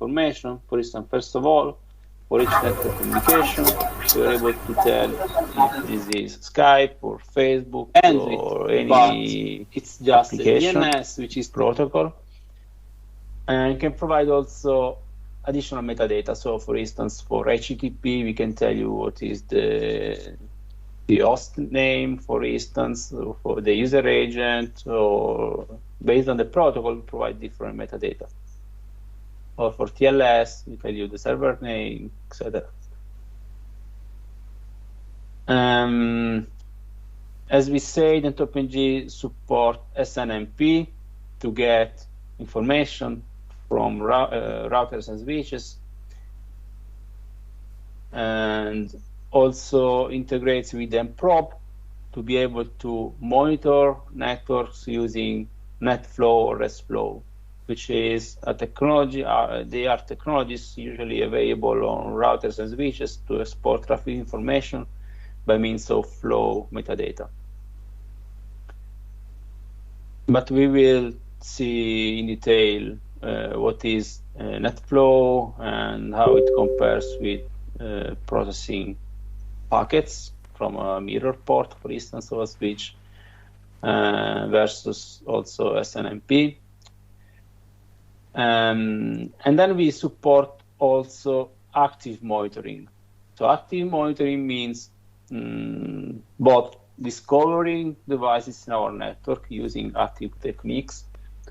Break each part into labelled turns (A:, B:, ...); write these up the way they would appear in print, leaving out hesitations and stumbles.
A: information. For instance, first of all, for each network communication, we're able to tell if this is Skype or Facebook or any
B: it's just
A: application,
B: a DNS, which is
A: protocol, and can provide also additional metadata. So, for instance, for HTTP, we can tell you what is the host name, for instance, for the user agent, or based on the protocol, we provide different metadata. Or for TLS, we tell you the server name, etc. As we said, ntop support SNMP to get information from routers and switches, and also integrates with ntop to be able to monitor networks using NetFlow or RESTflow, which is a technology. They are technologies usually available on routers and switches to export traffic information by means of flow metadata. But we will see in detail what is NetFlow and how it compares with processing packets from a mirror port, for instance, of a switch, versus also SNMP. And then we support also active monitoring. So active monitoring means both discovering devices in our network using active techniques,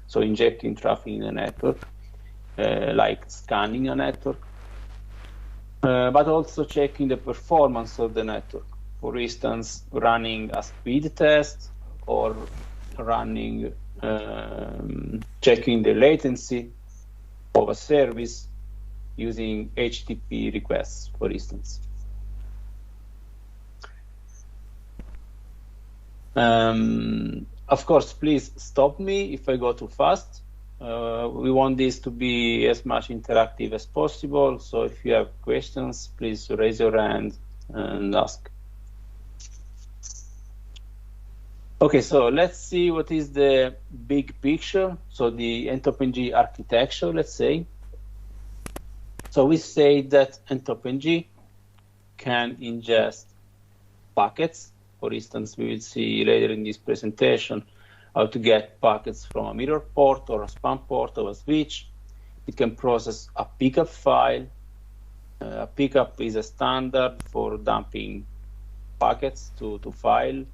A: so injecting traffic in the network, like scanning a network, but also checking the performance of the network. For instance, running a speed test or running checking the latency of a service using HTTP requests, for instance. Of course, please stop me if I go too fast. We want this to be as much interactive as possible, so if you have questions, please raise your hand and ask. Okay, so let's see what is the big picture, so the ntop architecture, let's say. So we say that ntop can ingest packets. For instance, we will see later in this presentation how to get packets from a mirror port or a span port of a switch. It can process a pickup file. A pickup is a standard for dumping packets to file,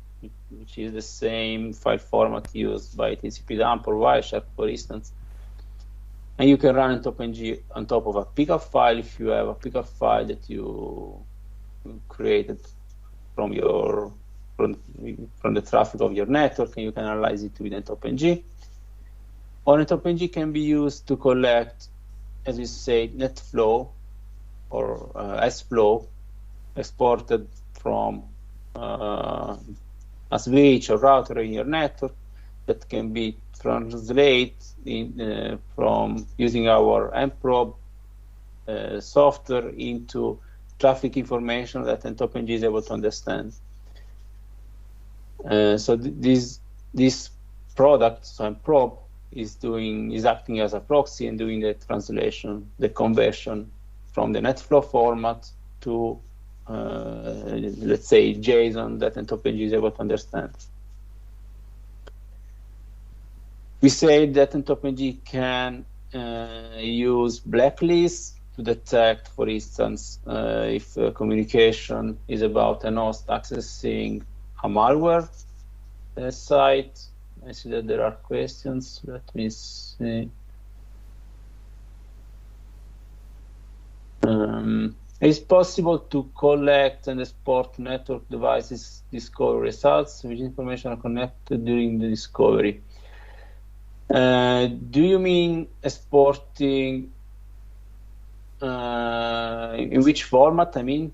A: which is the same file format used by TCP dump or Wireshark, for instance. And you can run ntop on top of a pickup file if you have a pickup file that you created from your from the traffic of your network, and you can analyze it with ntop. Or ntop can be used to collect, as we say, NetFlow or SFlow exported from a switch or router in your network that can be translated from using our mprobe software into traffic information that ntop is able to understand. So this product, so mprobe, is acting as a proxy and doing the translation, the conversion from the NetFlow format to let's say JSON that ntop is able to understand. We say that ntop can use blacklists to detect, for instance, if communication is about an host accessing a malware site. I see that there are questions. Let me see. It's possible to collect and export network devices discovery results, which information are connected during the discovery. Do you mean exporting in which format? I mean,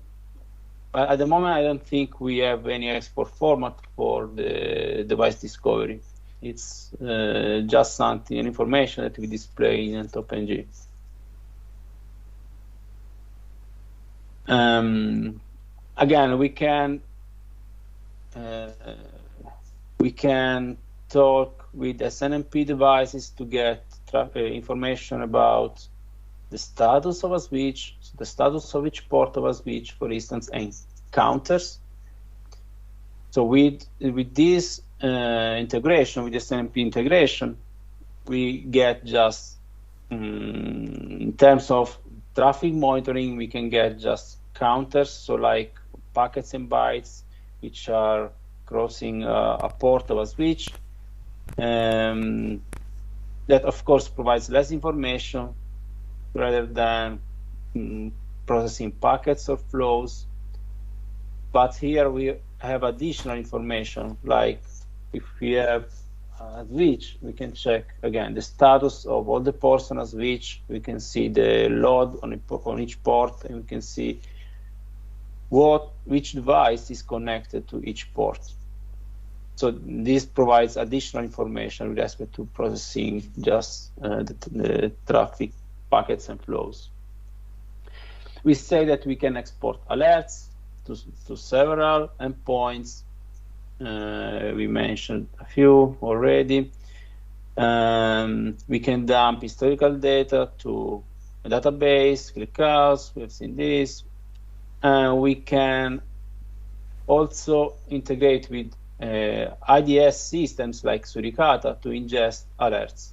A: at the moment, I don't think we have any export format for the device discovery. It's just something, information that we display in ntop. Again, we can talk with SNMP devices to get information about the status of a switch, so the status of each port of a switch, for instance, and counters. So with this integration, with this NP integration, we get just in terms of traffic monitoring, we can get just counters, so like packets and bytes, which are crossing a port of a switch. That of course provides less information rather than processing packets or flows. But here we have additional information, like if we have a switch, we can check again the status of all the ports on a switch. We can see the load on each port, and we can see which device is connected to each port. So this provides additional information with respect to processing just the traffic packets and flows. We say that we can export alerts to several endpoints. We mentioned a few already. We can dump historical data to a database, ClickHouse, we have seen this. We can also integrate with IDS systems like Suricata to ingest alerts.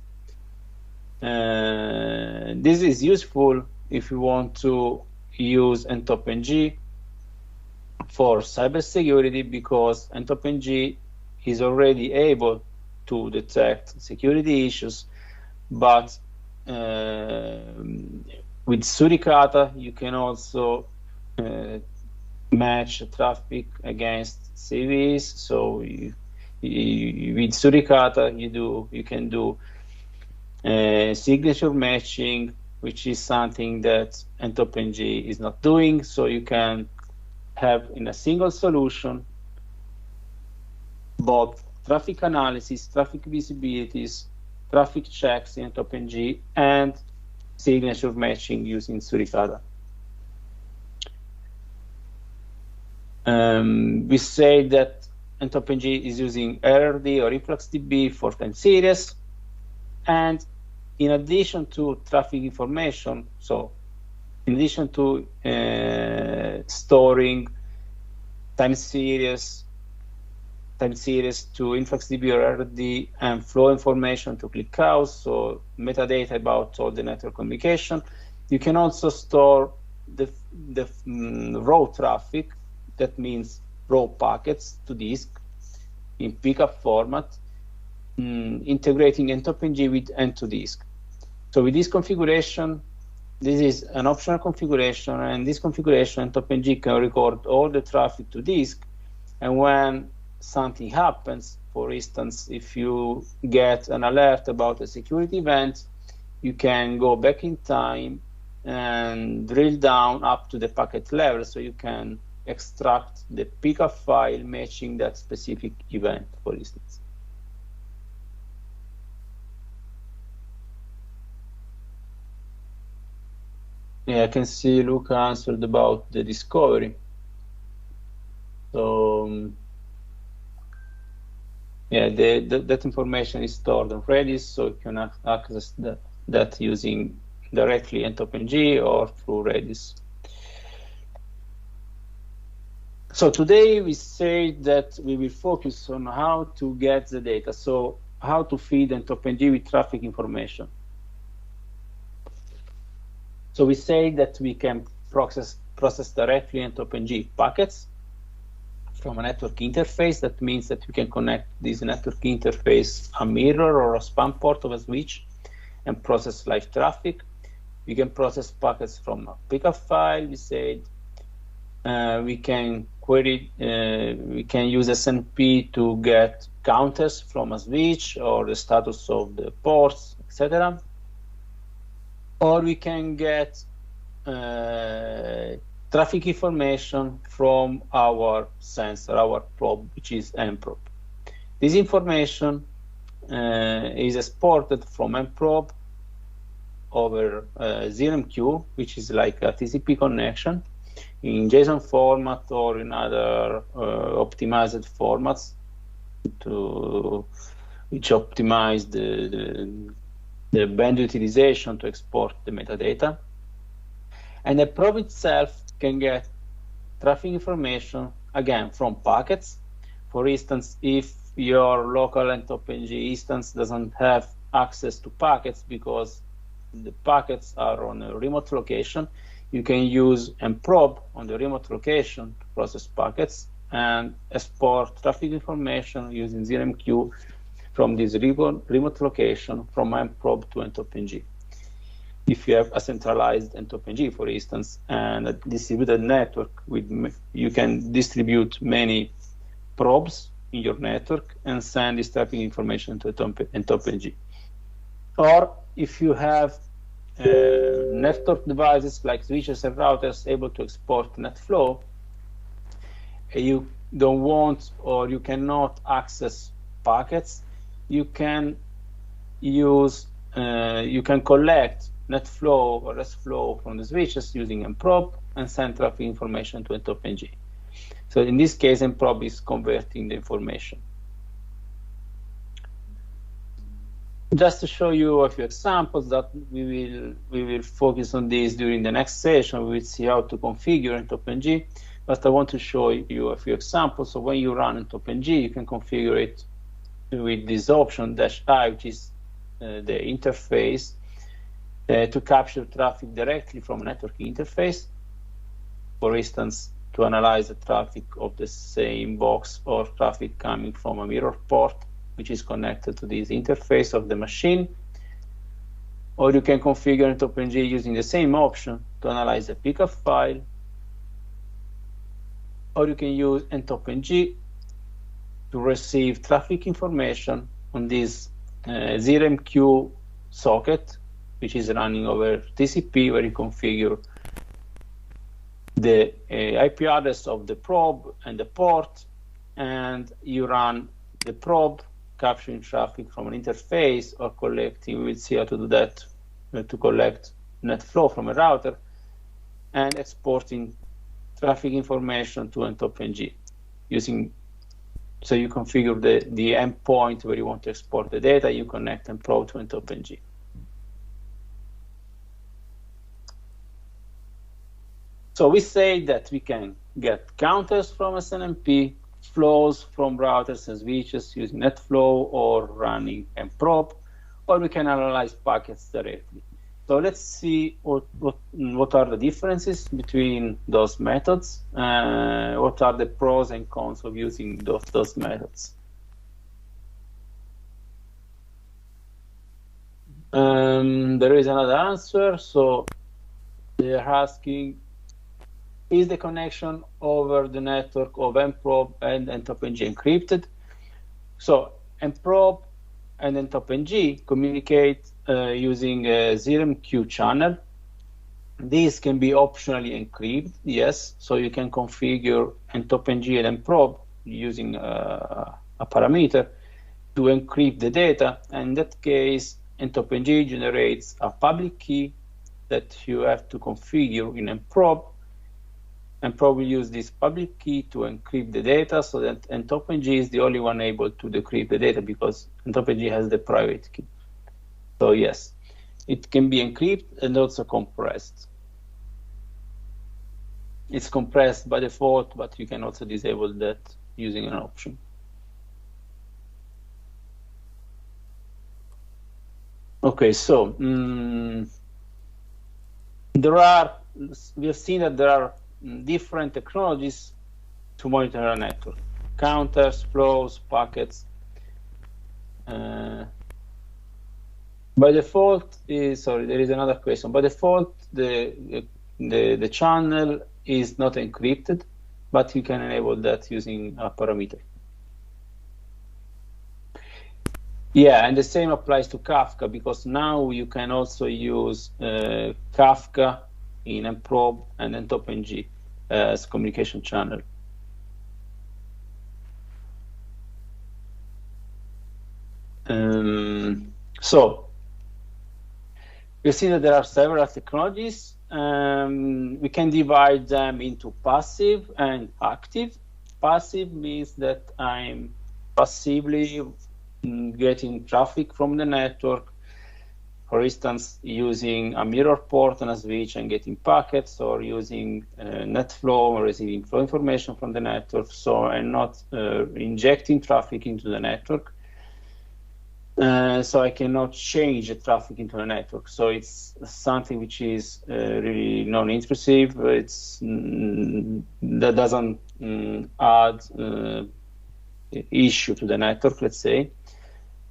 A: This is useful if you want to use ntop for cybersecurity, because ntop is already able to detect security issues, but with Suricata you can also match traffic against CVs. So with Suricata you can do signature matching, which is something that ntop is not doing. So you can have in a single solution both traffic analysis, traffic visibilities, traffic checks in ntop and signature matching using Suricata. We say that ntop is using RRD or InfluxDB for time series, and in addition to traffic information, so in addition to storing time series to InfluxDB or RRD and flow information to ClickHouse, so metadata about all the network communication, you can also store the raw traffic. That means raw packets to disk in pickup format, integrating ntop with N2Disk. So with this configuration, this is an optional configuration, and this configuration ntop can record all the traffic to disk. And when something happens, for instance, if you get an alert about a security event, you can go back in time and drill down up to the packet level, so you can extract the pickup file matching that specific event, for instance. Yeah, I can see Luca answered about the discovery. So yeah, that information is stored on Redis, so you can access that using directly ntop or through Redis. So today we say that we will focus on how to get the data, so how to feed ntop with traffic information. So we say that we can process directly ntop packets from a network interface. That means that we can connect this network interface a mirror or a span port of a switch and process live traffic. We can process packets from a pickup file. We said we can query, we can use SNP to get counters from a switch or the status of the ports, etc. Or we can get traffic information from our sensor, our probe, which is mprobe. This information is exported from mprobe over ZRMQ, which is like a TCP connection, in JSON format or in other optimized formats which optimize the bandwidth utilization to export the metadata. And the probe itself can get traffic information, again, from packets. For instance, if your local ntop-ng instance doesn't have access to packets because the packets are on a remote location, you can use nprobe on the remote location to process packets and export traffic information using ZRMQ from this remote location from nprobe to ntop-ng. If you have a centralized ntop-ng, for instance, and a distributed network, you can distribute many probes in your network and send this traffic information to ntop-ng. Or if you have network devices like switches and routers able to export net flow, you don't want or you cannot access packets, you can use you can collect net flow or REST flow from the switches using nprobe and send traffic information to ntop-ng. So in this case, nprobe is converting the information. Just to show you a few examples that we will focus on this during the next session. We will see how to configure ntop-ng, but I want to show you a few examples. So when you run ntop-ng, you can configure it with this option -I, which is the interface to capture traffic directly from a network interface. For instance, to analyze the traffic of the same box or traffic coming from a mirror port, which is connected to this interface of the machine. Or you can configure ntop-ng using the same option to analyze the pickup file. Or you can use ntop-ng to receive traffic information on this ZRMQ socket, which is running over TCP, where you configure the IP address of the probe and the port, and you run the probe capturing traffic from an interface or collecting, we'll see how to do that, to collect net flow from a router, and exporting traffic information to ntop-ng using, so you configure the endpoint where you want to export the data, you connect nprobe to ntop-ng. So we say that we can get counters from SNMP, flows from routers and switches using NetFlow or running nprobe, or we can analyze packets directly. So let's see what are the differences between those methods, what are the pros and cons of using those methods. There is another answer. So they're asking, is the connection over the network of nprobe and ntop-ng encrypted? So nprobe and ntop-ng communicate using a ZRMQ channel. These can be optionally encrypted, yes. So you can configure ntop-ng and nprobe using a parameter to encrypt the data. And in that case, ntop-ng generates a public key that you have to configure in nprobe. nprobe will use this public key to encrypt the data, so that ntop-ng is the only one able to decrypt the data because ntop-ng has the private key. So yes, it can be encrypted and also compressed. It's compressed by default, but you can also disable that using an option. Okay, so we have seen that there are different technologies to monitor a network: counters, flows, packets. By default, there is another question. By default, the channel is not encrypted, but you can enable that using a parameter. Yeah, and the same applies to Kafka, because now you can also use Kafka in nprobe and ntop-ng as communication channel. So you see that there are several technologies. We can divide them into passive and active. Passive means that I'm passively getting traffic from the network for instance, using a mirror port on a switch and getting packets, or using net flow or receiving flow information from the network, so and not injecting traffic into the network. So I cannot change the traffic into the network. So it's something which is really non-intrusive. It's that doesn't add issue to the network, let's say.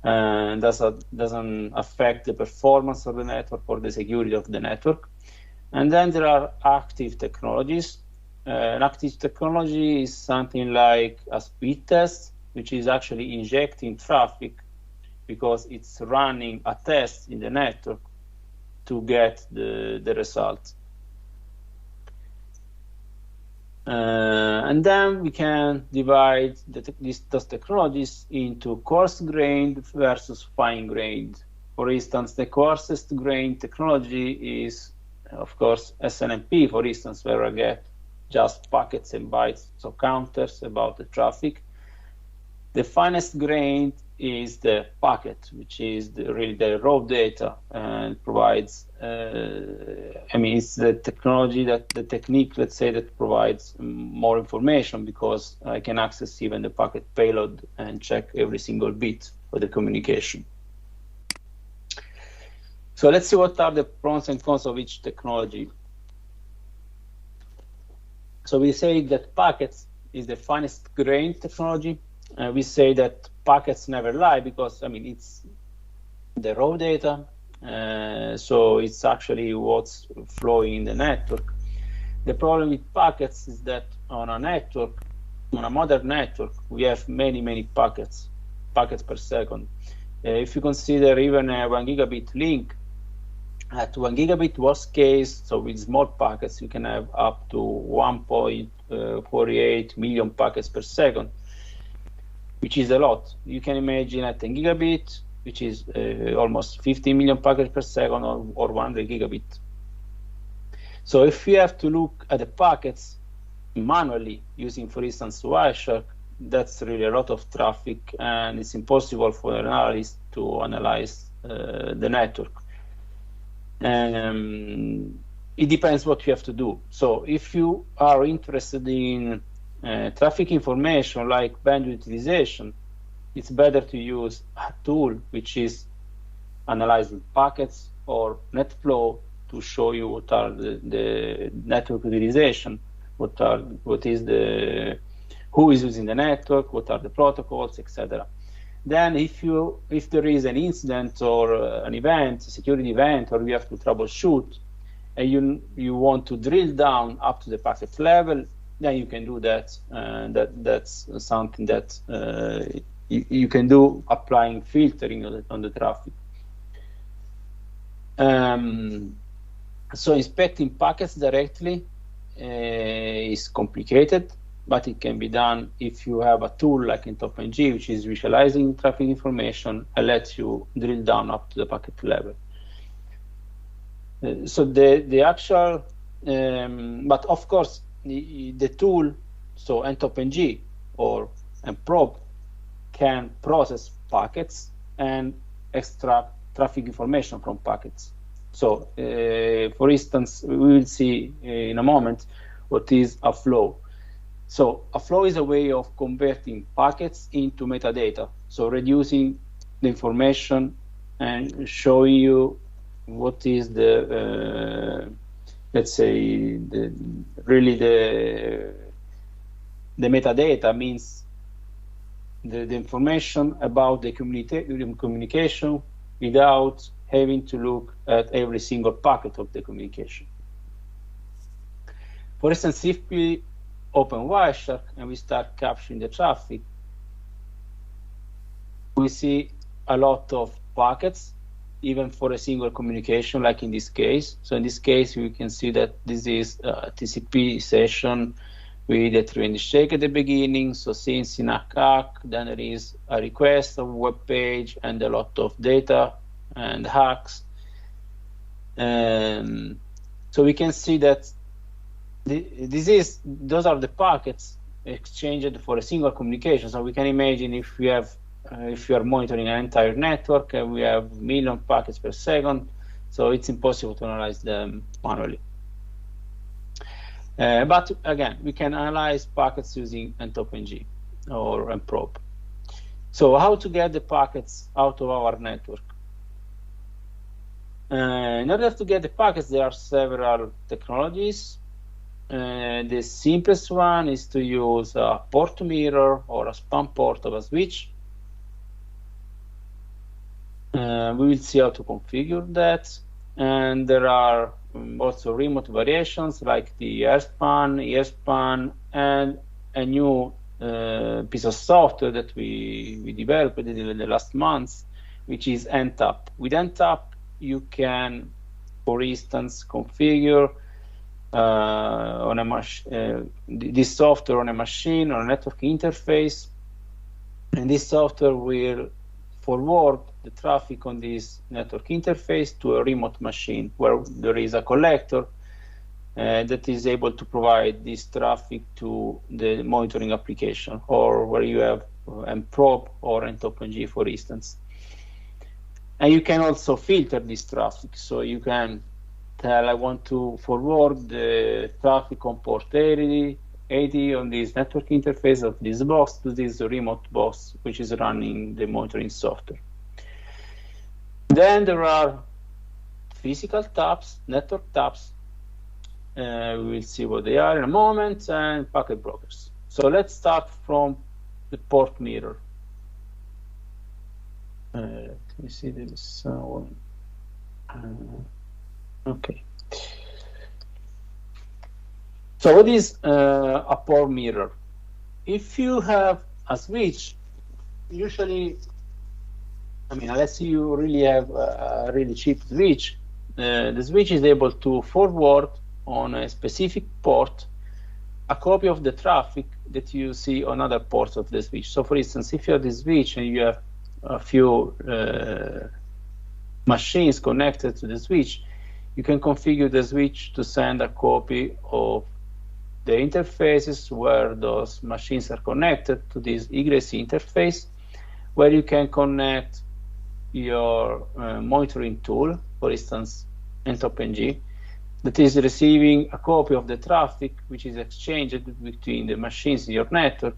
A: And doesn't affect the performance of the network or the security of the network. And then there are active technologies. An active technology is something like a speed test, which is actually injecting traffic because it's running a test in the network to get the result. And then we can divide those technologies into coarse-grained versus fine-grained. For instance, the coarsest grained technology is, of course, SNMP, for instance, where I get just packets and bytes, so counters about the traffic. The finest grained is the packet, which is really the raw data, and provides, it's the technology, the technique, let's say, that provides more information, because I can access even the packet payload and check every single bit of the communication. So let's see what are the pros and cons of each technology. So we say that packets is the finest grained technology. We say that packets never lie because, it's the raw data, so it's actually what's flowing in the network. The problem with packets is that on a network, on a modern network, we have many packets per second. If you consider even a 1 gigabit link, at 1 gigabit worst case, so with small packets, you can have up to 1.48 million packets per second, which is a lot. You can imagine at 10 gigabit, which is almost 50 million packets per second, or 100 gigabit. So if you have to look at the packets manually using, for instance, Wireshark, that's really a lot of traffic, and it's impossible for an analyst to analyze the network. It depends what you have to do. So if you are interested in traffic information like bandwidth utilization, it's better to use a tool which is analyzing packets or net flow to show you what are the network utilization, who is using the network, what are the protocols, etc. Then if there is an incident or an event, a security event, or you have to troubleshoot, and you want to drill down up to the packet level, then you can do that. That's something that you can do applying filtering on the traffic. So inspecting packets directly is complicated, but it can be done if you have a tool like ntop, which is visualizing traffic information and lets you drill down up to the packet level. So the actual, but of course, the tool, so ntop or probe, can process packets and extract traffic information from packets. So, for instance, we will see in a moment what is a flow. So a flow is a way of converting packets into metadata, so reducing the information and showing you what is the, let's say, the metadata means the information about the communication without having to look at every single packet of the communication. For instance, if we open Wireshark and we start capturing the traffic, we see a lot of packets, even for a single communication, like in this case. So in this case, we can see that this is a TCP session with a tree shake at the beginning. So since in a CAC, then there is a request of a web page and a lot of data and hacks. So we can see that those are the packets exchanged for a single communication. So we can imagine if we have if you are monitoring an entire network, we have 1 million packets per second, so it's impossible to analyze them manually. But again, we can analyze packets using ntop-ng or ntop. So how to get the packets out of our network? In order to get the packets, there are several technologies. The simplest one is to use a port mirror or a span port of a switch. We will see how to configure that. And there are also remote variations like the airspan, ESpan, and a new piece of software that we developed in the last months, which is ntop. With ntop, you can, for instance, configure this software on a machine or a network interface, and this software will forward the traffic on this network interface to a remote machine where there is a collector that is able to provide this traffic to the monitoring application, or where you have ntop or ntop-ng, for instance. And you can also filter this traffic, so you can tell, I want to forward the traffic on port 80 on this network interface of this box to this remote box, which is running the monitoring software. Then there are physical taps, network taps. We will see what they are in a moment, and packet brokers. So let's start from the port mirror. Let me see this one. Okay. So what is a port mirror? If you have a switch, usually, I mean, unless you really have a really cheap switch, the switch is able to forward on a specific port a copy of the traffic that you see on other ports of the switch. So for instance, if you have this switch and you have a few machines connected to the switch, you can configure the switch to send a copy of the interfaces where those machines are connected to this egress interface, where you can connect your monitoring tool, for instance, ntop-ng, that is receiving a copy of the traffic which is exchanged between the machines in your network,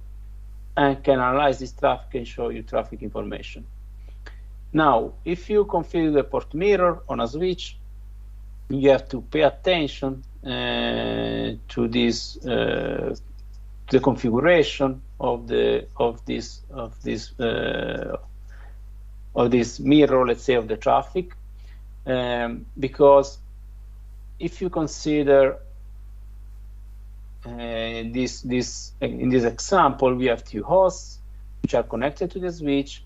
A: and can analyze this traffic and show you traffic information. Now, if you configure the port mirror on a switch, you have to pay attention to this, the configuration of this mirror, let's say, of the traffic, because if you consider in this example, we have two hosts which are connected to the switch,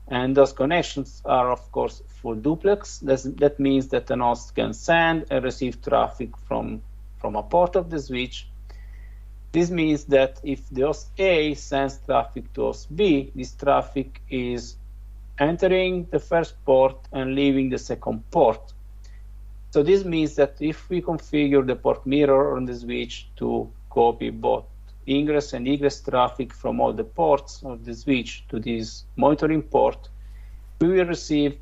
A: and those connections are, of course, full duplex. That means that an host can send and receive traffic from a port of the switch. This means that if the host A sends traffic to host B, this traffic is entering the first port and leaving the second port. So this means that if we configure the port mirror on the switch to copy both ingress and egress traffic from all the ports of the switch to this monitoring port, we will receive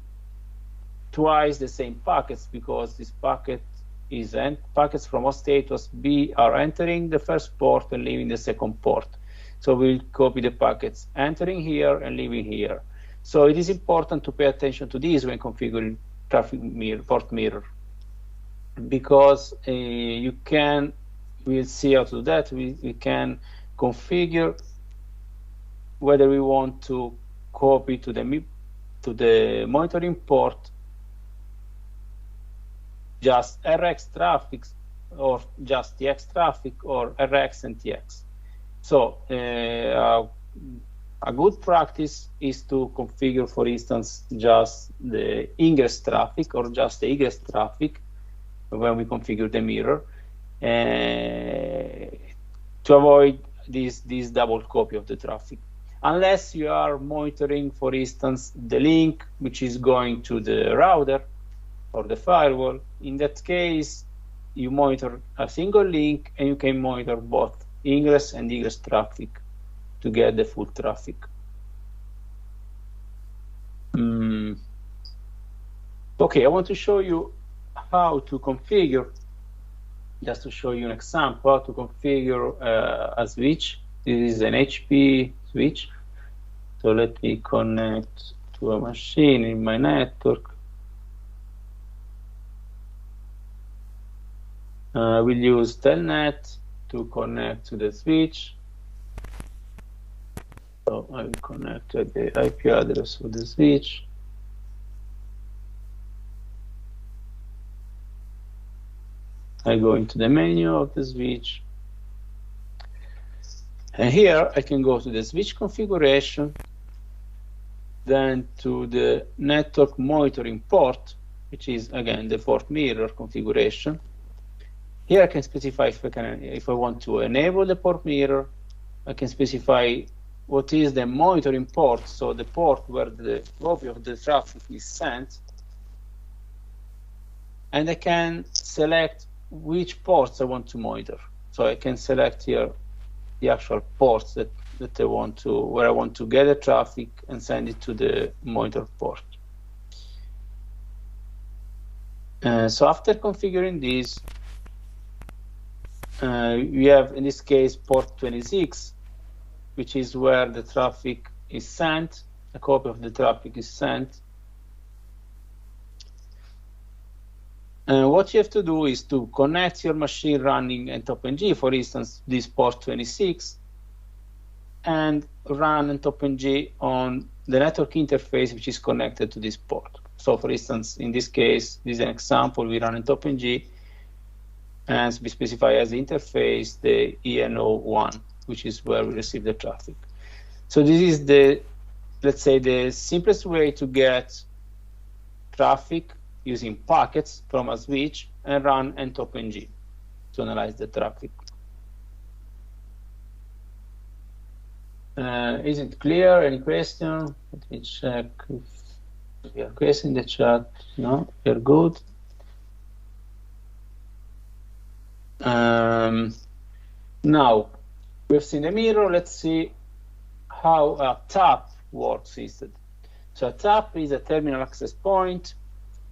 A: twice the same packets, because this packet is packets from host A to host B are entering the first port and leaving the second port. So we'll copy the packets entering here and leaving here. So it is important to pay attention to this when configuring traffic mirror, port mirror, because we'll see how to do that. We can configure whether we want to copy to the monitoring port just Rx traffic, or just TX traffic, or Rx and TX. So a good practice is to configure, for instance, just the ingress traffic or just the egress traffic when we configure the mirror, to avoid this double copy of the traffic. Unless you are monitoring, for instance, the link which is going to the router or the firewall. In that case, you monitor a single link, and you can monitor both ingress and egress traffic to get the full traffic. Okay, I want to show you how to configure, just to show you an example, how to configure a switch. This is an HP switch. So let me connect to a machine in my network. We'll use telnet to connect to the switch. So I will connect to the IP address of the switch. I go into the menu of the switch. And here I can go to the switch configuration, then to the network monitoring port, which is again the port mirror configuration. Here I can specify if I want to enable the port mirror. I can specify what is the monitoring port, so the port where the copy of the traffic is sent. And I can select which ports I want to monitor. So I can select here the actual ports that I want to, where I want to get the traffic and send it to the monitor port. So after configuring this, we have in this case port 26, which is where the traffic is sent, a copy of the traffic is sent. What you have to do is to connect your machine running ntop-ng, for instance, this port 26, and run ntop-ng on the network interface which is connected to this port. So, for instance, in this case, this is an example. We run ntop-ng, and we specify as the interface the ENO1, which is where we receive the traffic. So this is the, let's say, the simplest way to get traffic using packets from a switch and run ntop-ng to analyze the traffic. Is it clear? Any question? Let me check if we have questions in the chat. No, we're good. Now we've seen the mirror. Let's see how a tap works instead. So a tap is a terminal access point,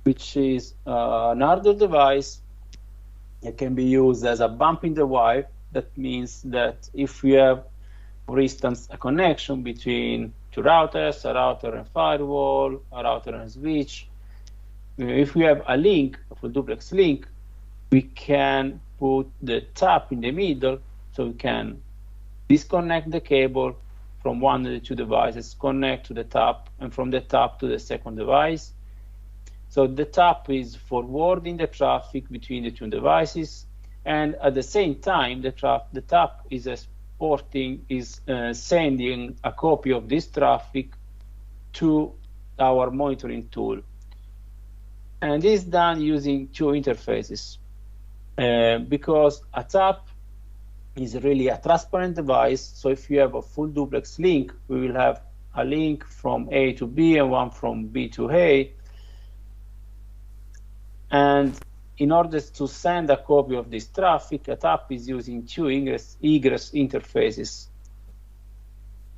A: which is an hardware device. It can be used as a bump in the wire. That means that if we have, for instance, a connection between two routers, a router and firewall, a router and switch, if we have a link, a full duplex link, we can put the tap in the middle, so we can disconnect the cable from one of the two devices, connect to the tap, and from the tap to the second device. So the tap is forwarding the traffic between the two devices, and at the same time, the tap is sending a copy of this traffic to our monitoring tool. And this is done using two interfaces. Because a tap is really a transparent device, so if you have a full duplex link, we will have a link from A to B and one from B to A. And in order to send a copy of this traffic, a tap is using two egress interfaces.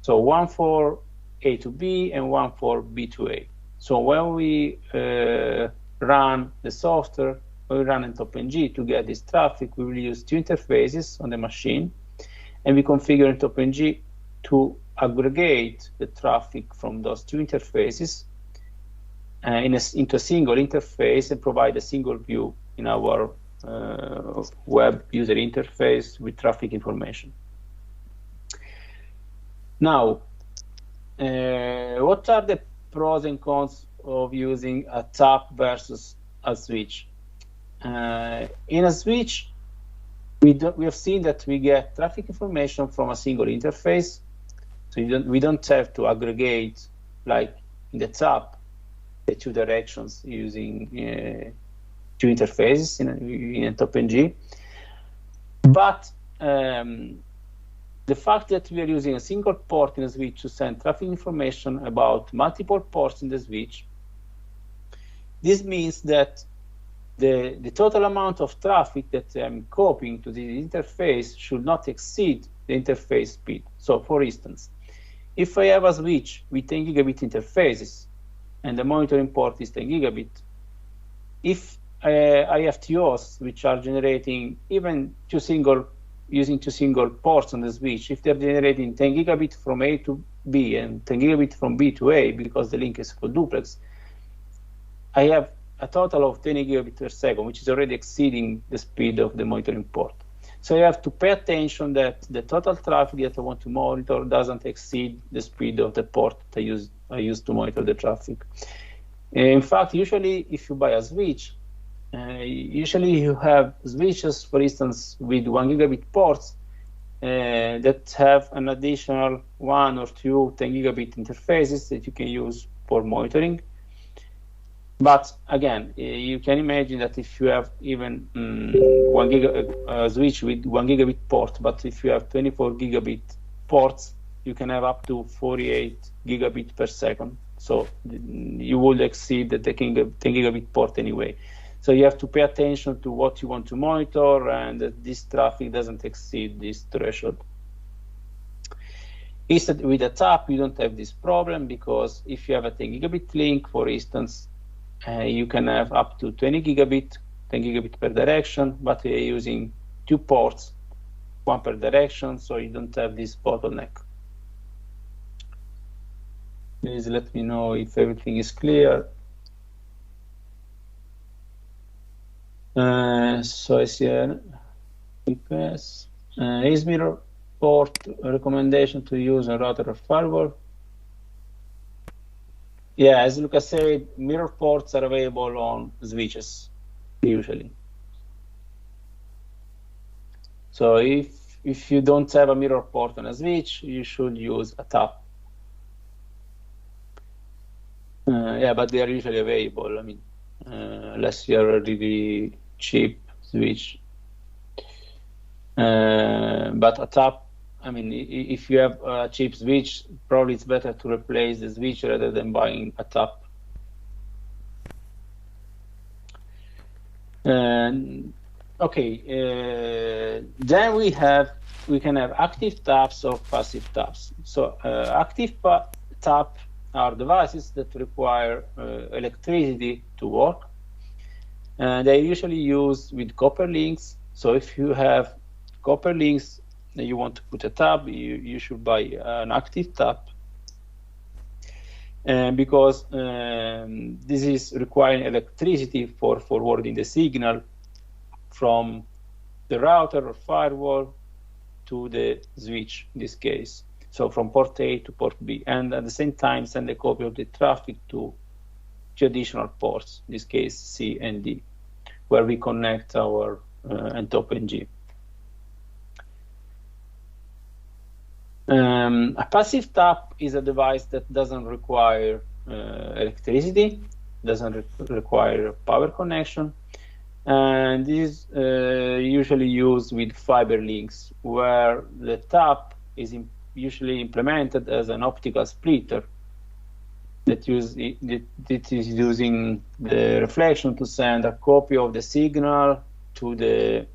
A: So one for A to B and one for B to A. So when we run the software, we run ntop-ng to get this traffic, we will use two interfaces on the machine, and we configure ntop-ng to aggregate the traffic from those two interfaces into a single interface and provide a single view in our web user interface with traffic information. Now, what are the pros and cons of using a tap versus a switch? In a switch, we have seen that we get traffic information from a single interface, so we don't have to aggregate, like in the tap, the two directions using two interfaces in ntop-ng. But the fact that we are using a single port in a switch to send traffic information about multiple ports in the switch, this means that the total amount of traffic that I'm copying to the interface should not exceed the interface speed. So, for instance, if I have a switch with 10 gigabit interfaces, and the monitoring port is 10 gigabit, if I have two hosts which are generating even using two single ports on the switch, if they're generating 10 gigabit from A to B and 10 gigabit from B to A because the link is called duplex, I have a total of 10 gigabit per second, which is already exceeding the speed of the monitoring port. So you have to pay attention that the total traffic that I want to monitor doesn't exceed the speed of the port that I use to monitor the traffic. In fact, usually if you buy a switch, usually you have switches, for instance, with 1 gigabit ports that have an additional 1 or 2 10 gigabit interfaces that you can use for monitoring. But again, you can imagine that if you have even switch with 1 gigabit port, but if you have 24 gigabit ports, you can have up to 48 gigabit per second. So you will exceed the 10 gigabit port anyway. So you have to pay attention to what you want to monitor and that this traffic doesn't exceed this threshold. Instead, with a tap, you don't have this problem because if you have a 10 gigabit link, for instance, you can have up to 20 gigabit, 10 gigabit per direction, but you're using 2 ports, 1 per direction, so you don't have this bottleneck. Please let me know if everything is clear. So I see a request. Is mirror port a recommendation to use a router or firewall? Yeah, as Luca said, mirror ports are available on switches, usually. So if you don't have a mirror port on a switch, you should use a tap. Yeah, but they are usually available. I mean, unless you're a really cheap switch. But a tap, I mean, if you have a cheap switch, probably it's better to replace the switch rather than buying a tap. Okay, then we can have active taps or passive taps. So active tap are devices that require electricity to work. They're usually used with copper links. So if you have copper links and you want to put a tap, you should buy an active tap. Because this is requiring electricity for forwarding the signal from the router or firewall to the switch, in this case. So from port A to port B, and at the same time send a copy of the traffic to two additional ports, in this case C and D, where we connect our ntop NG. A passive tap is a device that doesn't require electricity, doesn't require power connection, and is usually used with fiber links, where the tap is usually implemented as an optical splitter that is using the reflection to send a copy of the signal to the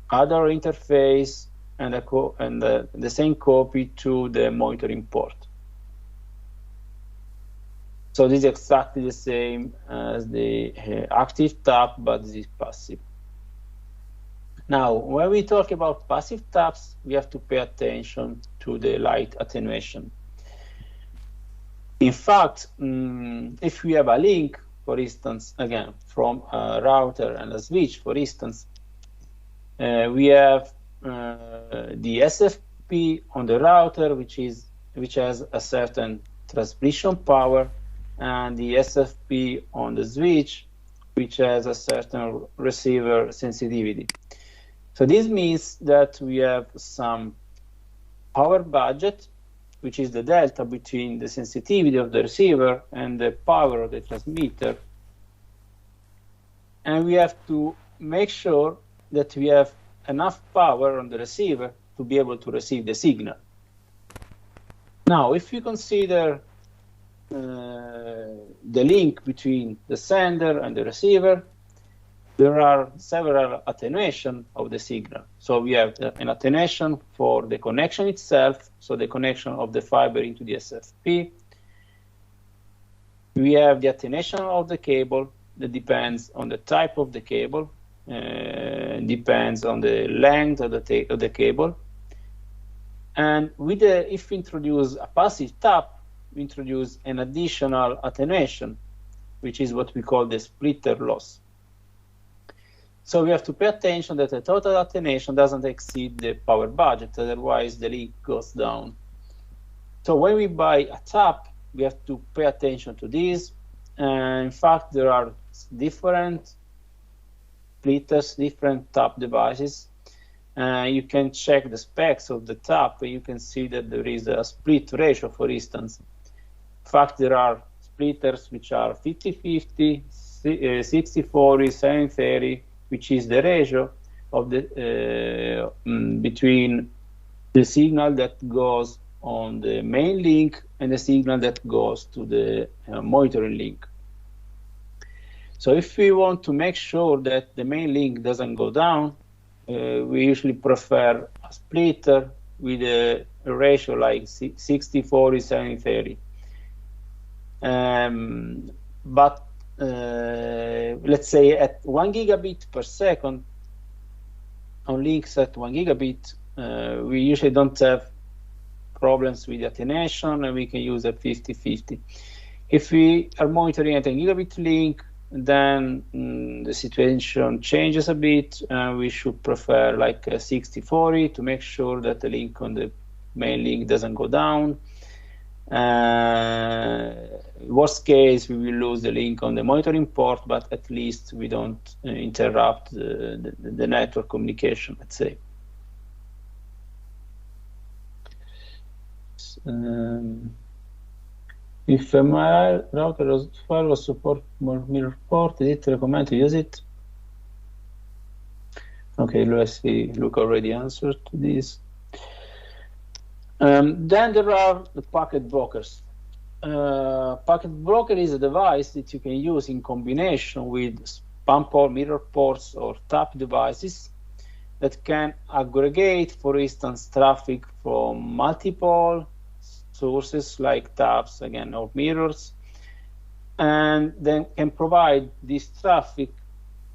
A: other interface and the same copy to the monitoring port. So this is exactly the same as the active tap, but this is passive. Now, when we talk about passive taps, we have to pay attention to the light attenuation. In fact, if we have a link, for instance, again, from a router and a switch, for instance, we have the SFP on the router, which has a certain transmission power, and the SFP on the switch, which has a certain receiver sensitivity. So this means that we have some power budget, which is the delta between the sensitivity of the receiver and the power of the transmitter. And we have to make sure that we have enough power on the receiver to be able to receive the signal. Now, if you consider the link between the sender and the receiver, there are several attenuation of the signal. So we have an attenuation for the connection itself, so the connection of the fiber into the SFP. We have the attenuation of the cable that depends on the type of the cable, depends on the length of the cable. And if we introduce a passive tap, we introduce an additional attenuation, which is what we call the splitter loss. So we have to pay attention that the total attenuation doesn't exceed the power budget, otherwise the link goes down. So when we buy a tap, we have to pay attention to this. In fact, there are different splitters, different tap devices. You can check the specs of the tap, and you can see that there is a split ratio, for instance. In fact, there are splitters which are 50-50, 60-40, 70-30, which is the ratio of the between the signal that goes on the main link and the signal that goes to the monitoring link. So if we want to make sure that the main link doesn't go down, we usually prefer a splitter with a ratio like 60-40, 70-30. But let's say at 1 gigabit per second, on links at 1 gigabit, we usually don't have problems with attenuation, and we can use a 50-50. If we are monitoring at a gigabit link, then the situation changes a bit. We should prefer like a 60-40 to make sure that the link on the main link doesn't go down. Worst case, we will lose the link on the monitoring port, but at least we don't interrupt the network communication, let's say. If my router firewall support more mirror port, is it recommended to use it? Okay, let's see. Luke already answered to this. Then there are the packet brokers. Packet broker is a device that you can use in combination with spam port, mirror ports, or tap devices that can aggregate, for instance, traffic from multiple sources like taps, again, or mirrors, and then can provide this traffic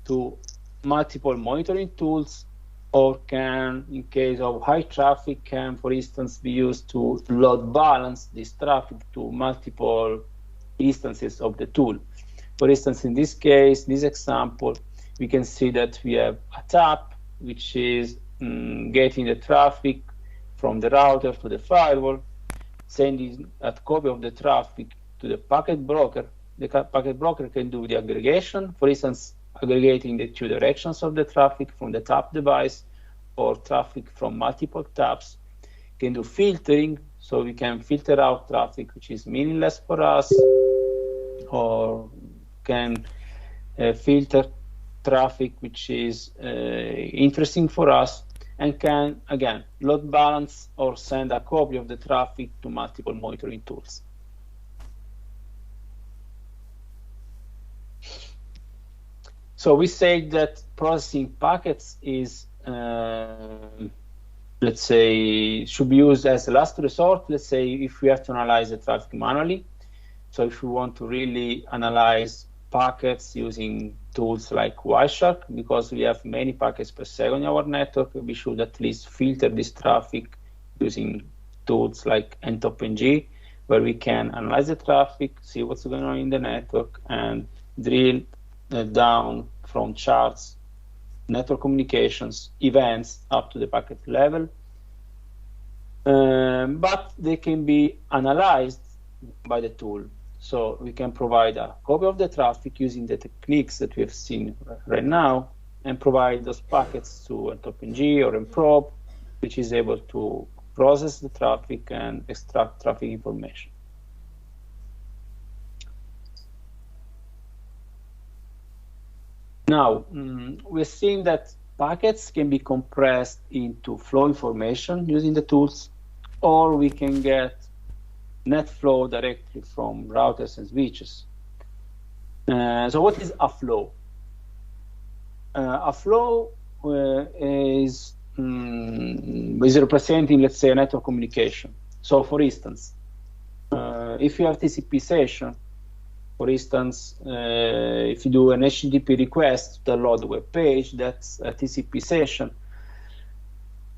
A: to multiple monitoring tools, or can, in case of high traffic, can, for instance, be used to load balance this traffic to multiple instances of the tool. For instance, in this case, this example, we can see that we have a tap, which is getting the traffic from the router to the firewall, sending a copy of the traffic to the packet broker. The packet broker can do the aggregation, for instance, aggregating the two directions of the traffic from the tap device or traffic from multiple taps. Can do filtering, so we can filter out traffic which is meaningless for us, or can filter traffic which is interesting for us, and can, again, load balance or send a copy of the traffic to multiple monitoring tools. So we say that processing packets is, let's say, should be used as a last resort, let's say, if we have to analyze the traffic manually. So if we want to really analyze packets using tools like Wireshark, because we have many packets per second in our network, we should at least filter this traffic using tools like ntop, where we can analyze the traffic, see what's going on in the network, and drill down from charts, network communications, events, up to the packet level. But they can be analyzed by the tool. So we can provide a copy of the traffic using the techniques that we have seen right now, and provide those packets to ntop or mprobe, which is able to process the traffic and extract traffic information. Now, we're seeing that packets can be compressed into flow information using the tools, or we can get net flow directly from routers and switches. So what is a flow? A flow is representing, let's say, a network communication. So for instance, if you have TCP session, For instance, if you do an HTTP request to download the web page, that's a TCP session.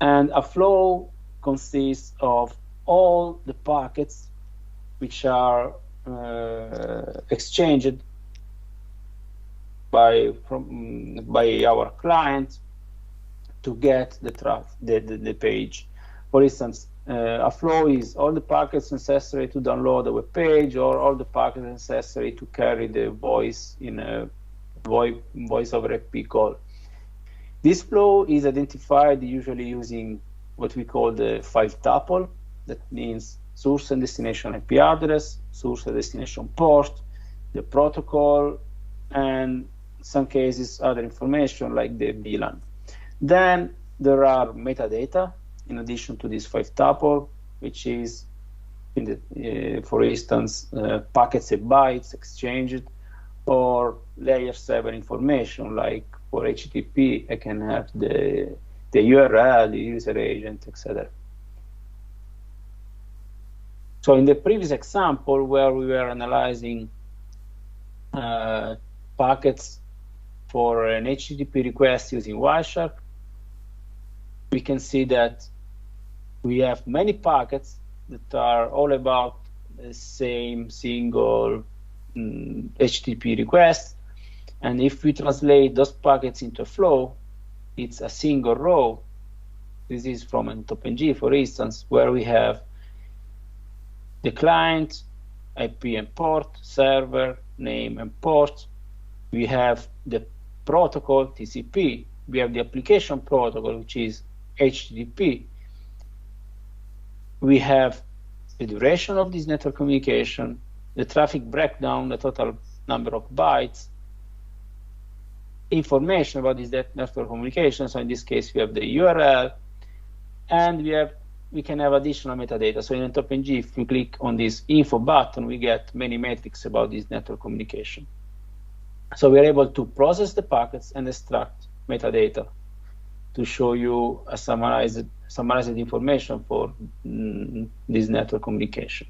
A: And a flow consists of all the packets which are exchanged by our client to get the page. For instance, a flow is all the packets necessary to download the web page, or all the packets necessary to carry the voice in a voice over IP call. This flow is identified usually using what we call the 5-tuple. That means source and destination IP address, source and destination port, the protocol, and in some cases other information like the VLAN. Then there are metadata in addition to this 5-tuple, which is, for instance, packets and bytes exchanged, or layer 7 information, like for HTTP, I can have the URL, the user agent, etc. So in the previous example, where we were analyzing packets for an HTTP request using Wireshark, we can see that we have many packets that are all about the same single HTTP request. And if we translate those packets into a flow, it's a single row. This is from ntop, for instance, where we have the client, IP and port, server, name and port. We have the protocol, TCP. We have the application protocol, which is HTTP. We have the duration of this network communication, the traffic breakdown, the total number of bytes, information about this network communication. So in this case, we have the URL, and we can have additional metadata. So in ntop, if we click on this info button, we get many metrics about this network communication. So we are able to process the packets and extract metadata to show you a summarized information for this network communication.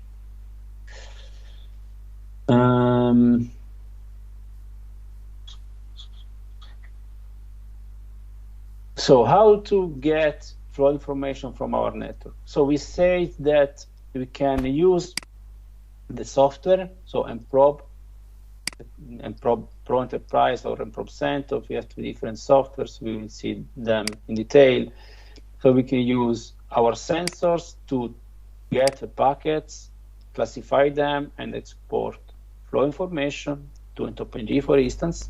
A: So how to get flow information from our network? So we say that we can use the software, so mprobe Pro Enterprise or mprobe CentOP. We have two different softwares. We will see them in detail. So we can use our sensors to get the packets, classify them, and export flow information to ntop, for instance.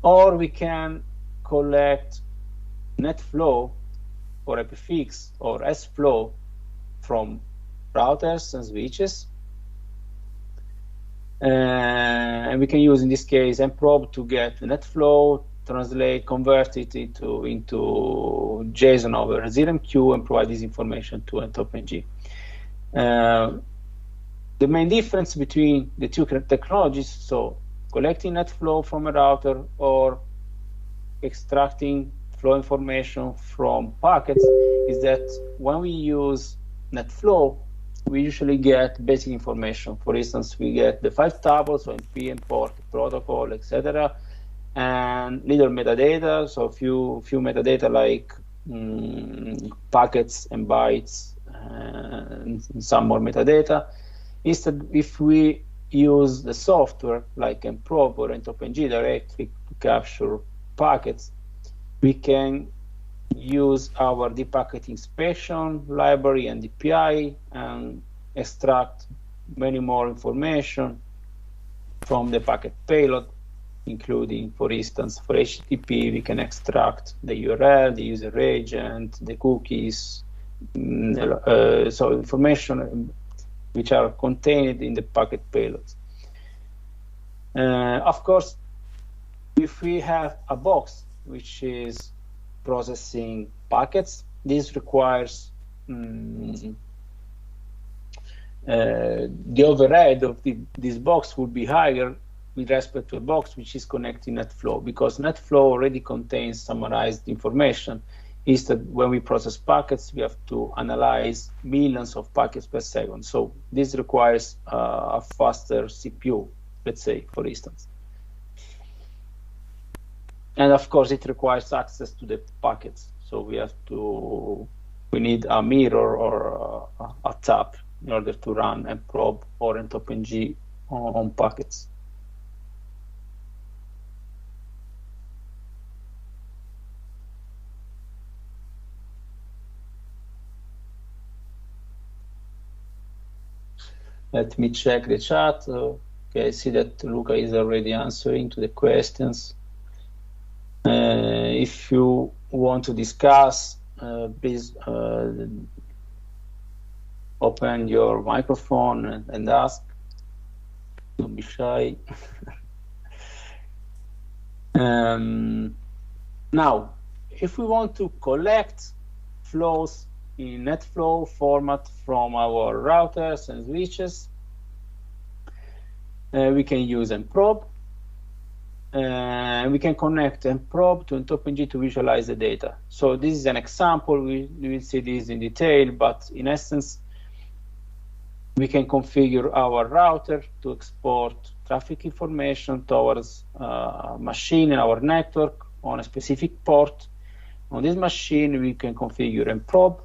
A: Or we can collect net flow or IPFix or S-flow from routers and switches. And we can use, in this case, mprobe to get the net flow, translate, convert it into JSON over ZMQ, and provide this information to ntop. The main difference between the two technologies, so collecting net flow from a router or extracting flow information from packets, is that when we use net flow, we usually get basic information. For instance, we get the 5-tuples, so IP and port, protocol, etc., and little metadata, so few metadata like packets and bytes, and some more metadata. Instead, if we use the software like mprobe or ntop directly to capture packets, we can use our deep packet inspection library and DPI and extract many more information from the packet payload, including, for instance, for HTTP, we can extract the URL, the user agent, the cookies, so information which are contained in the packet payloads. Of course, if we have a box which is processing packets, this requires the overhead of this box would be higher with respect to a box which is connecting NetFlow, because NetFlow already contains summarized information Instead, when we process packets, we have to analyze millions of packets per second. So this requires a faster CPU, let's say, for instance. And of course, it requires access to the packets. So we need a mirror or a tap in order to run nprobe or ntop-ng on packets. Let me check the chat. Okay, I see that Luca is already answering to the questions. If you want to discuss, please open your microphone and ask. Don't be shy. Now, if we want to collect flows in NetFlow format from our routers and switches, we can use nprobe. We can connect nprobe to ntop-ng to visualize the data. So this is an example. We will see this in detail, but in essence, we can configure our router to export traffic information towards a machine in our network on a specific port. On this machine, we can configure nprobe,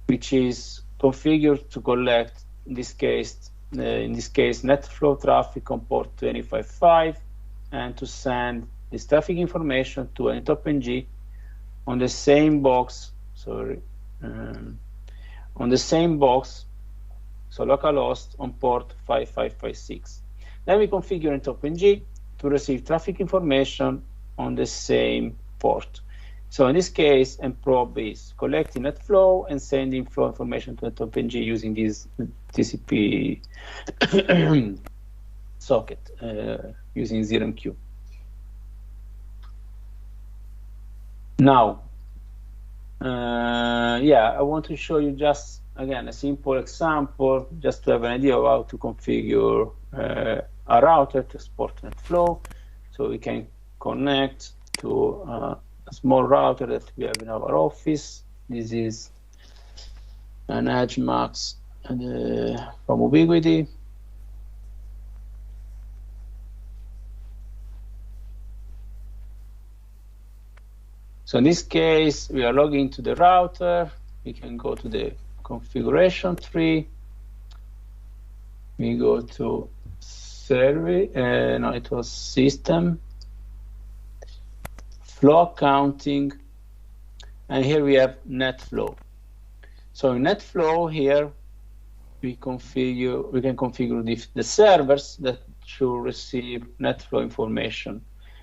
A: which is configured to collect, in this case, NetFlow traffic on port 255, and to send this traffic information to ntop-ng on the same box. Sorry, on the same box. So localhost on port 5556. Then we configure ntop-ng to receive traffic information on the same port. So in this case, nprobe is collecting NetFlow and sending flow information to ntop-ng using this TCP socket using ZeroMQ. Now, I want to show you just, again, a simple example, just to have an idea of how to configure a router to export NetFlow. So we can connect to a small router that we have in our office. This is an EdgeMax from Ubiquiti. So in this case, we are logging to the router. We can go to the configuration tree. We go to service, no, it was system, flow accounting, and here we have NetFlow. So in NetFlow here, we can configure the servers that should receive NetFlow information,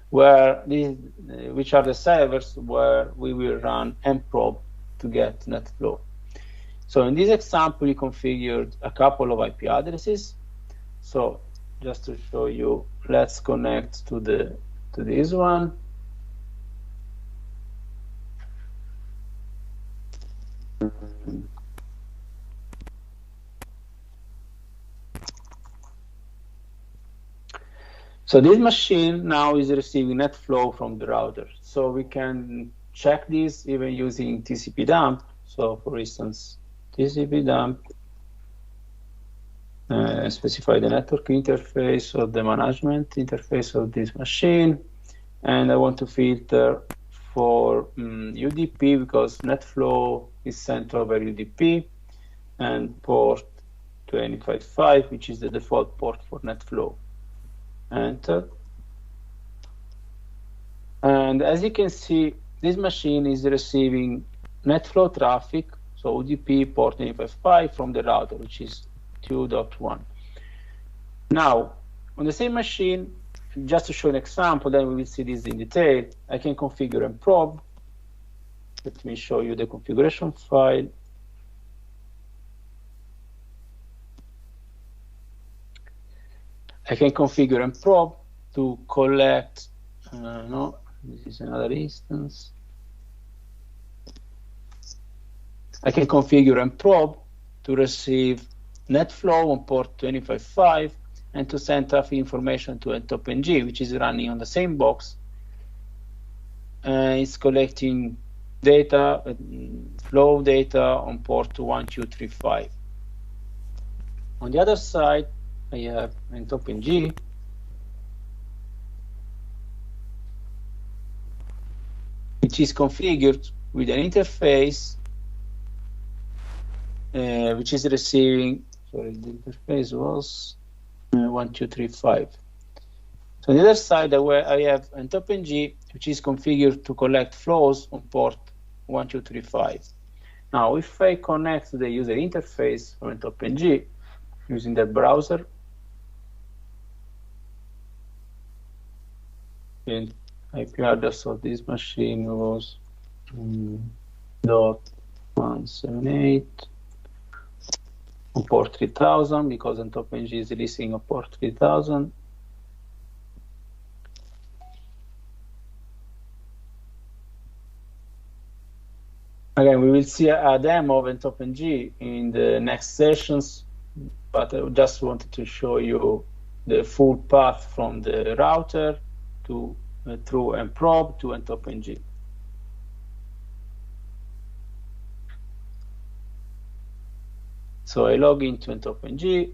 A: which are the servers where we will run nprobe to get NetFlow. So in this example, we configured a couple of IP addresses. So just to show you, let's connect to this one. So this machine now is receiving NetFlow from the router. So we can check this even using TCP dump. So for instance, TCP dump, specify the network interface or the management interface of this machine. And I want to filter for UDP because NetFlow is sent over UDP, and port 255, which is the default port for NetFlow. Enter. And as you can see, this machine is receiving NetFlow traffic, so UDP port 255 from the router, which is 2.1. Now, on the same machine, just to show an example, then we will see this in detail, I can configure nprobe. Let me show you the configuration file. I can configure nprobe to collect, no, this is another instance. I can configure nprobe to receive NetFlow on port 255 and to send traffic information to ntop-ng, which is running on the same box. is collecting data, flow data on port 1235. On the other side, I have ntop ng, which is configured with an interface which is receiving, sorry, the interface was 1235. So on the other side, I have ntop ng, which is configured to collect flows on port 1235. Now, if I connect to the user interface for ntop ng using the browser, and IP address of this machine was .178 on port 3000, because ntop ng is releasing on port 3000. Again, we will see a demo of ntop ng in the next sessions, but I just wanted to show you the full path from the router to through ntop to ntop ng. So I log into ntop ng.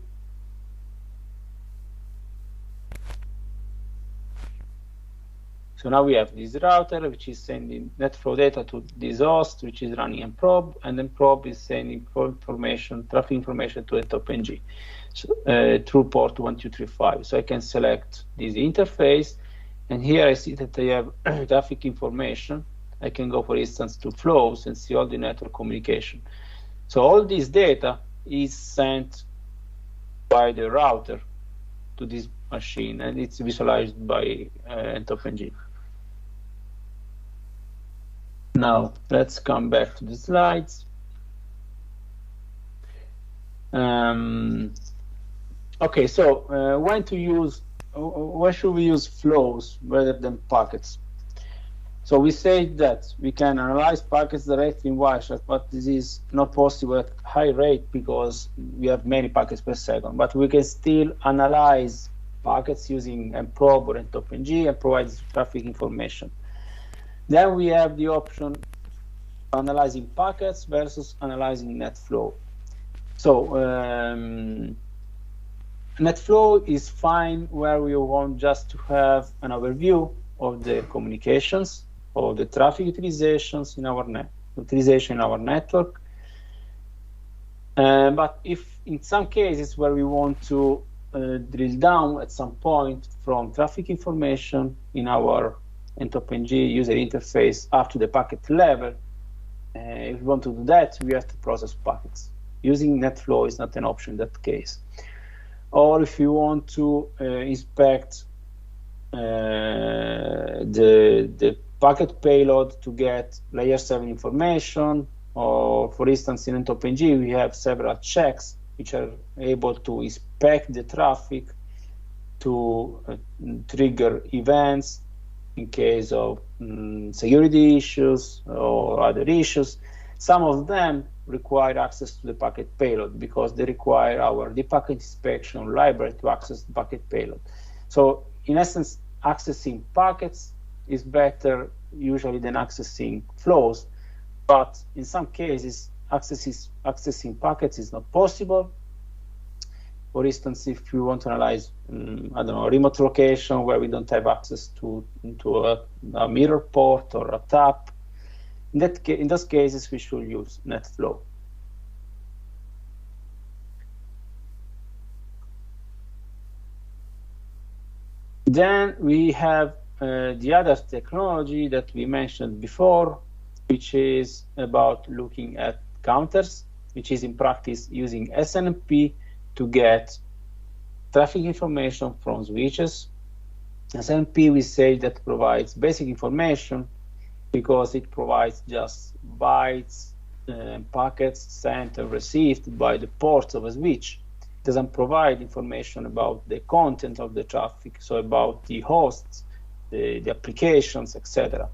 A: So now we have this router, which is sending net flow data to this host, which is running ntop, and ntop is sending information, traffic information to ntop ng through port 1235. So I can select this interface, and here I see that I have traffic information. I can go, for instance, to flows and see all the network communication. So all this data is sent by the router to this machine, and it's visualized by ntop ng. Now, let's come back to the slides. Okay, so when should we use flows rather than packets? So we say that we can analyze packets directly in Wireshark, but this is not possible at high rate because we have many packets per second. But we can still analyze packets using mprobe or ntop ng and provide traffic information. Then we have the option of analyzing packets versus analyzing net flow. So net flow is fine where we want just to have an overview of the communications, of the traffic utilizations in our network. But if in some cases where we want to drill down at some point from traffic information in our ntop ng user interface up to the packet level, if we want to do that, we have to process packets. Using net flow is not an option in that case. Or if you want to inspect the packet payload to get layer 7 information, or for instance in ntop ng we have several checks which are able to inspect the traffic to trigger events in case of security issues or other issues. Some of them require access to the packet payload because they require our deep packet inspection library to access the packet payload. So in essence, accessing packets is better usually than accessing flows, but in some cases accessing packets is not possible. For instance, if we want to analyze, I don't know, a remote location where we don't have access to a mirror port or a tap, in those cases we should use net flow. Then we have the other technology that we mentioned before, which is about looking at counters, which is in practice using SNMP to get traffic information from switches. SNMP, we say, that provides basic information because it provides just bytes and packets sent and received by the ports of a switch. It doesn't provide information about the content of the traffic, so about the hosts, the applications, etc.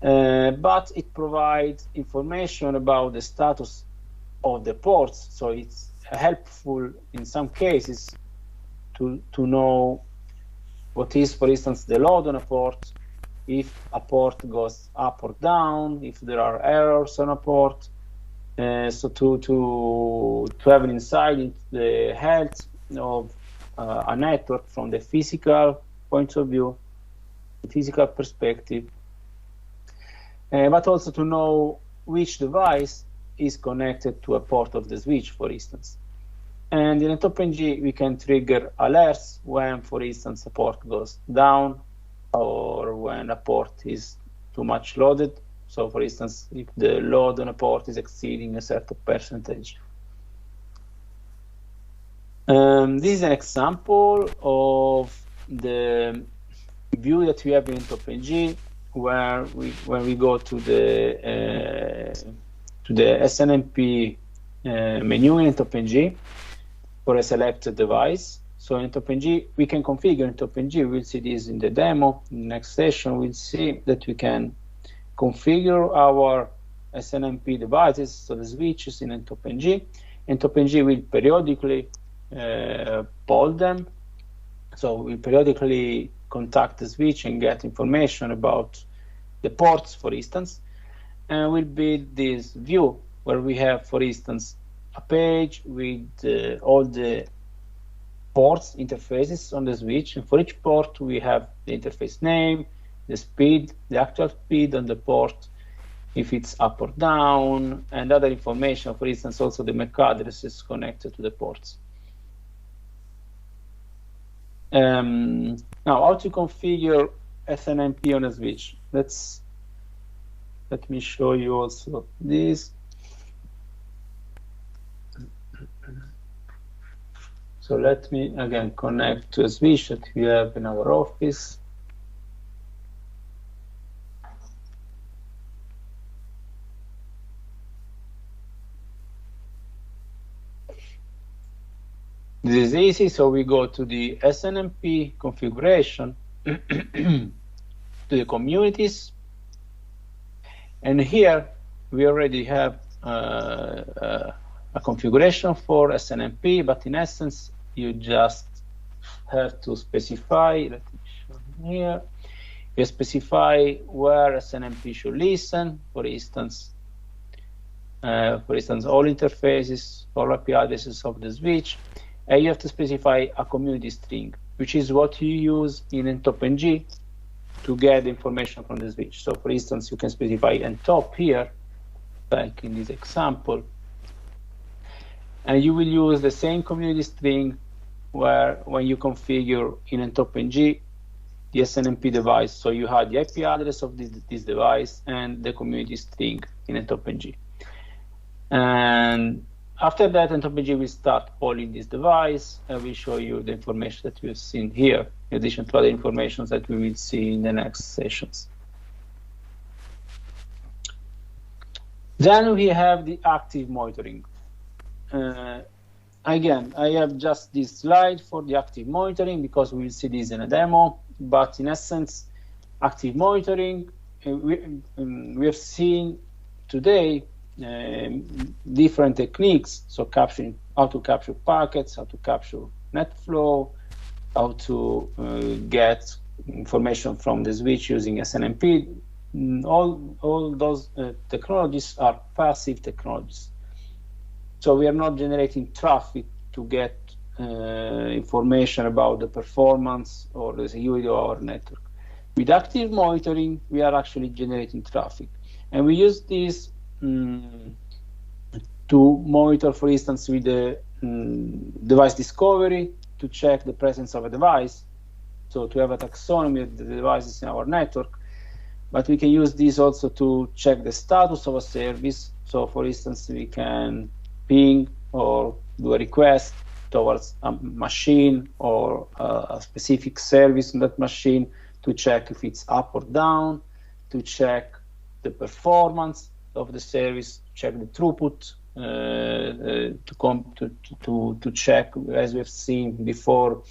A: But it provides information about the status of the ports, so it's helpful in some cases to know what is, for instance, the load on a port, if a port goes up or down, if there are errors on a port. So to have an insight into the health of a network from the physical point of view, the physical perspective, but also to know which device is connected to a port of the switch, for instance. And in ntop-ng, we can trigger alerts when, for instance, a port goes down or when a port is too much loaded. So, for instance, if the load on a port is exceeding a certain percentage. This is an example of the view that we have in ntop-ng, where when we go to the SNMP menu in ntop-ng for a selected device. So in ntop-ng, we can configure ntop-ng. We'll see this in the demo. In the next session, we'll see that we can configure our SNMP devices, so the switches in ntop-ng. ntop-ng will periodically poll them. So we'll periodically contact the switch and get information about the ports, for instance. And we'll build this view where we have, for instance, a page with all the ports interfaces on the switch. And for each port, we have the interface name, the speed, the actual speed on the port, if it's up or down, and other information, for instance, also the MAC addresses connected to the ports. Now, how to configure SNMP on a switch? Let me show you also this. So let me again connect to a switch that we have in our office. This is easy, so we go to the SNMP configuration, to the communities, and here we already have a configuration for SNMP, but in essence, you just have to specify, let me show you here, you specify where SNMP should listen, for instance, all interfaces, all IP addresses of the switch. And you have to specify a community string, which is what you use in ntop-ng to get information from the switch. So for instance, you can specify ntop here, like in this example, and you will use the same community string where when you configure in ntop-ng the SNMP device. So you have the IP address of this device and the community string in ntop-ng. And after that, ntop-ng will start polling this device, and we'll show you the information that we've seen here, in addition to other information that we will see in the next sessions. Then we have the active monitoring. Again, I have just this slide for the active monitoring because we will see this in a demo, but in essence, active monitoring, we have seen today different techniques, so capturing, how to capture packets, how to capture net flow, how to get information from the switch using SNMP. All those technologies are passive technologies. So we are not generating traffic to get information about the performance or the security of our network. With active monitoring, we are actually generating traffic. And we use this to monitor, for instance, with the device discovery to check the presence of a device, so to have a taxonomy of the devices in our network. But we can use this also to check the status of a service. So for instance, we can ping or do a request towards a machine or a specific service on that machine to check if it's up or down, to check the performance of the service, check the throughput, to check, as we've seen before,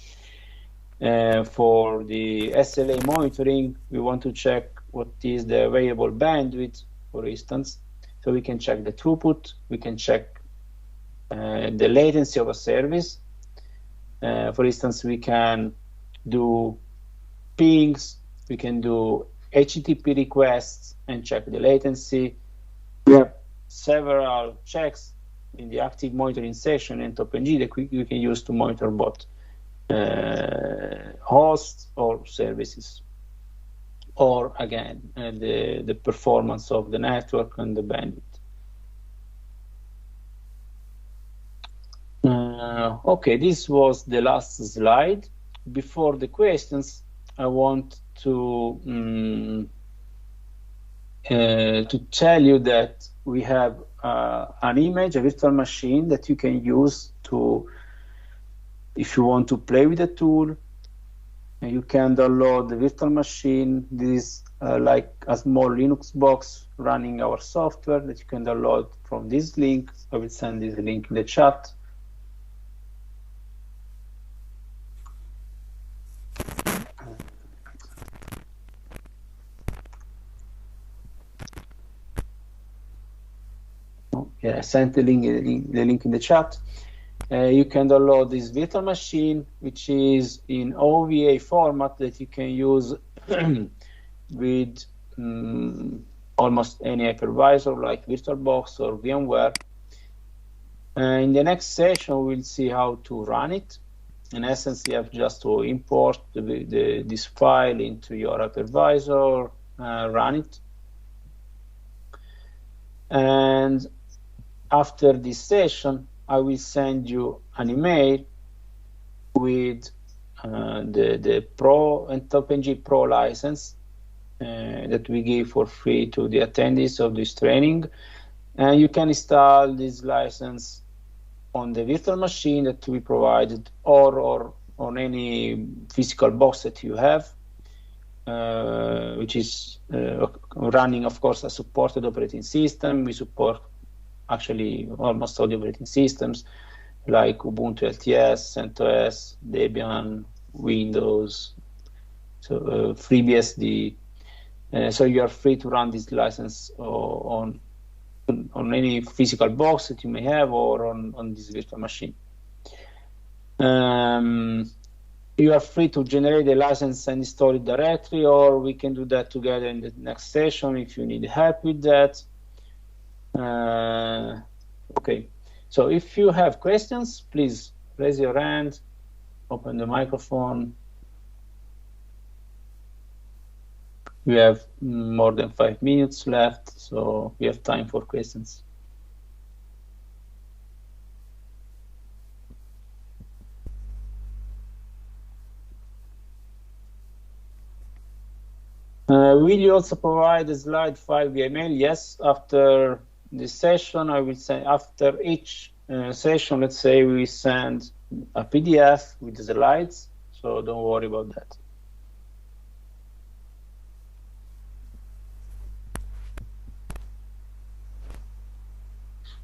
A: for the SLA monitoring, we want to check what is the available bandwidth, for instance. So we can check the throughput, we can check the latency of a service. For instance, we can do pings, we can do HTTP requests and check the latency. We have several checks in the active monitoring session in ntop-ng that you can use to monitor both hosts or services, or again, the performance of the network and the bandwidth. Okay, this was the last slide. Before the questions, I want to tell you that we have an image, a virtual machine that you can use to, if you want to play with the tool, you can download the virtual machine. This is like a small Linux box running our software that you can download from this link. I will send this link in the chat. Yeah, I sent the link in the chat. You can download this virtual machine, which is in OVA format that you can use with almost any hypervisor like VirtualBox or VMware. In the next session, we'll see how to run it. In essence, you have just to import this file into your hypervisor, run it. And after this session, I will send you an email with the Pro ntop-ng Pro license that we give for free to the attendees of this training. And you can install this license on the virtual machine that we provided, or on any physical box that you have, which is running, of course, a supported operating system. We support actually almost all the operating systems like Ubuntu LTS, CentOS, Debian, Windows, so FreeBSD. So you are free to run this license on any physical box that you may have, or on this virtual machine. You are free to generate the license and install it directly, or we can do that together in the next session if you need help with that. Okay, so if you have questions, please raise your hand, open the microphone. We have more than 5 minutes left, so we have time for questions. Will you also provide a slide file via email? Yes, after this session, I will send, after each session, let's say we send a PDF with the slides, so don't worry about that.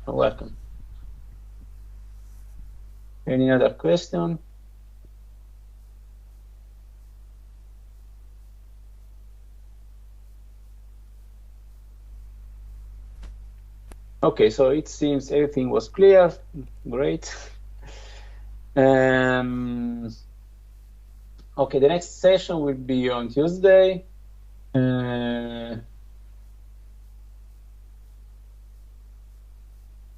A: You're welcome. Any other question? Okay, so it seems everything was clear. Great. Okay, the next session will be on Tuesday.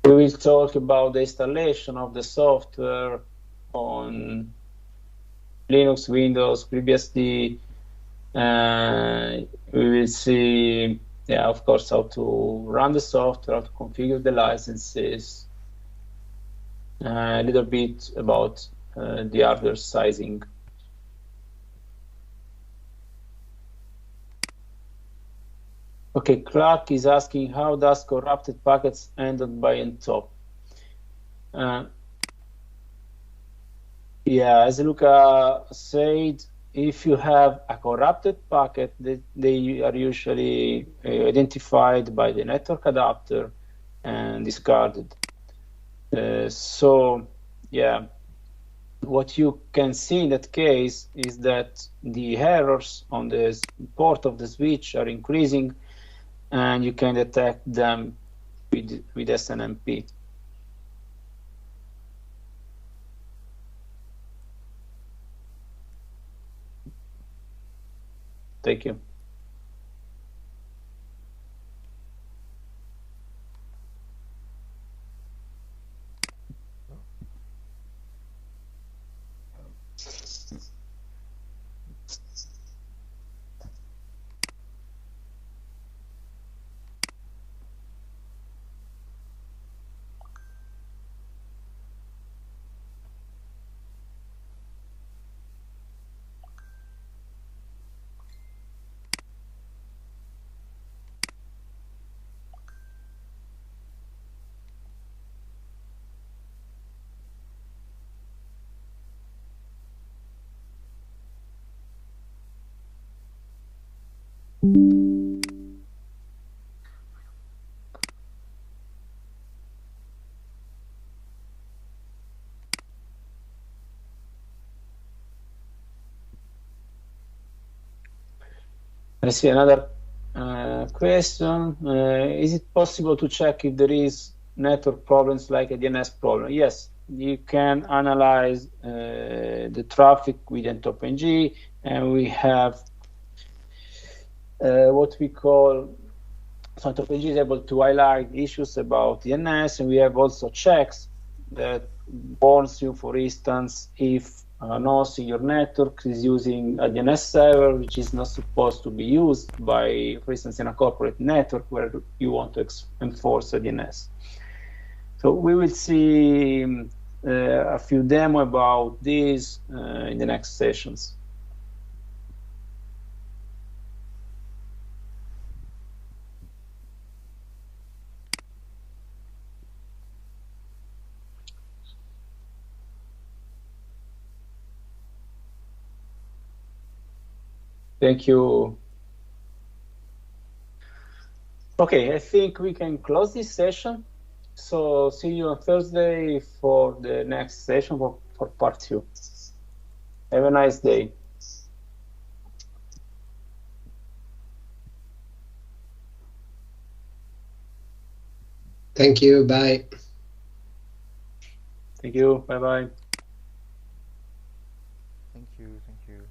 A: We will talk about the installation of the software on Linux, Windows, FreeBSD. We will see, yeah, of course, how to run the software, how to configure the licenses, a little bit about the hardware sizing. Okay, Clark is asking, how does corrupted packets ended by ntop? Yeah, as Luca said, if you have a corrupted packet, they are usually identified by the network adapter and discarded. So, yeah, what you can see in that case is that the errors on the port of the switch are increasing, and you can detect them with SNMP. Thank you. Let's see another question. Is it possible to check if there is network problems like a DNS problem? Yes, you can analyze the traffic with ntop-ng, and we have what we call, so ntop-ng is able to highlight issues about DNS, and we have also checks that warns you, for instance, if an host in your network is using a DNS server which is not supposed to be used by, for instance, in a corporate network where you want to enforce a DNS. So we will see a few demo about this in the next sessions. Thank you. Okay, I think we can close this session. So see you on Thursday for the next session for part 2. Have a nice day.
B: Thank you. Bye.
A: Thank you. Bye-bye.
C: Thank you. Thank you.